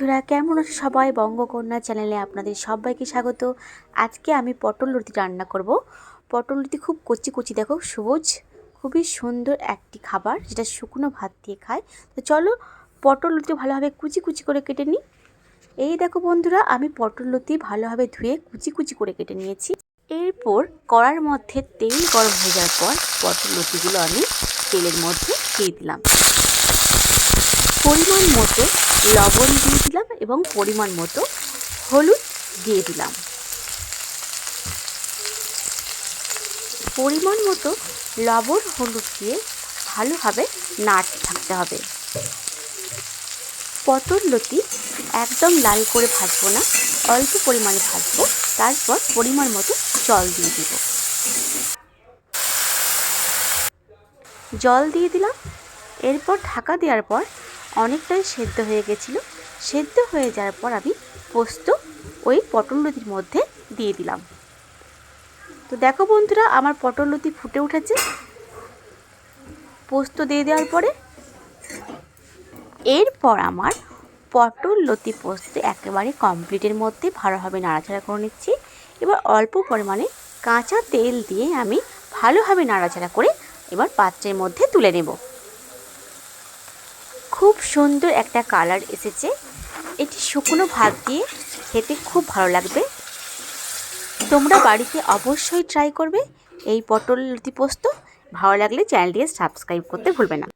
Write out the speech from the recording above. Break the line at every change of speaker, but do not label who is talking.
বন্ধুরা, কেমন আছো সবাই? বঙ্গকন্যা চ্যানেলে আপনাদের সবাইকে স্বাগত। আজকে আমি পটল লতি রান্না করব। পটল লতি খুব কচি কচি, দেখো সবুজ, খুবই সুন্দর একটি খাবার যেটা শুকনো ভাত দিয়ে খায়। তো চলো পটল লতি ভালোভাবে কুচি কুচি করে কেটে নিই। এই দেখো বন্ধুরা, আমি পটল লতি ভালোভাবে ধুয়ে কুচি কুচি করে কেটে নিয়েছি। এরপর কড়ার মধ্যে তেল গরম হয়ে যাওয়ার পর পটল লতিগুলো আমি তেলের মধ্যে দিয়ে দিলাম। পরিমাণ মতো লবণ দিয়ে দিলাম এবং পরিমাণ মতো হলুদ দিয়ে দিলাম। পরিমাণ মতো লবণ হলুদ দিয়ে ভালোভাবে নাড়তে থাকতে হবে। পটল লতি একদম লাল করে ভাজবো না, অল্প পরিমাণে ভাজবো। তারপর পরিমাণ মতো জল দিয়ে দিব। জল দিয়ে দিলাম। এরপর ঢাকা দেওয়ার পর অনেকটাই সেদ্ধ হয়ে গেছিলো। সেদ্ধ হয়ে যাওয়ার পর আমি পোস্ত ওই পটল লতির মধ্যে দিয়ে দিলাম। তো দেখো বন্ধুরা, আমার পটল লতি ফুটে উঠেছে। পোস্ত দিয়ে দেওয়ার পরে এরপর আমার পটল লতি পোস্ত একেবারে কমপ্লিটের মধ্যে ভালোভাবে নাড়াচাড়া করে নিচ্ছি। এবার অল্প পরিমাণে কাঁচা তেল দিয়ে আমি ভালোভাবে নাড়াচাড়া করে এবার পাত্রের মধ্যে তুলে নেব। খুব সুন্দর একটা কালার এসেছে। এটি শুকনো ভাত দিয়ে খেতে খুব ভালো লাগবে। তোমরা বাড়িতে অবশ্যই ট্রাই করবে এই পটল লতি পোস্ত। ভালো লাগলে চ্যানেলটিকে সাবস্ক্রাইব করতে ভুলবে না।